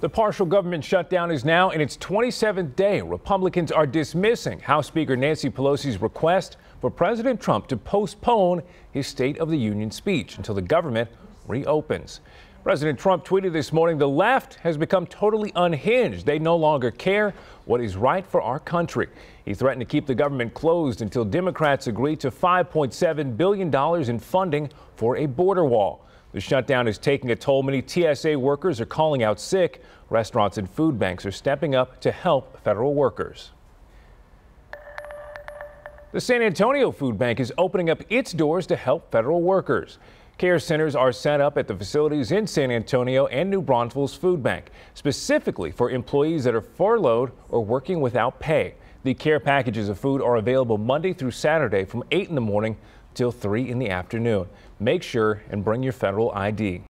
The partial government shutdown is now in its 27th day. Republicans are dismissing House Speaker Nancy Pelosi's request for President Trump to postpone his State of the Union speech until the government reopens. President Trump tweeted this morning, "The left has become totally unhinged. They no longer care what is right for our country." He threatened to keep the government closed until Democrats agree to $5.7 billion in funding for a border wall. The shutdown is taking a toll. Many TSA workers are calling out sick. Restaurants and food banks are stepping up to help federal workers. The San Antonio Food Bank is opening up its doors to help federal workers. Care centers are set up at the facilities in San Antonio and New Braunfels Food Bank, specifically for employees that are furloughed or working without pay. The care packages of food are available Monday through Saturday from 8 in the morning till 3 in the afternoon. Make sure and bring your federal ID.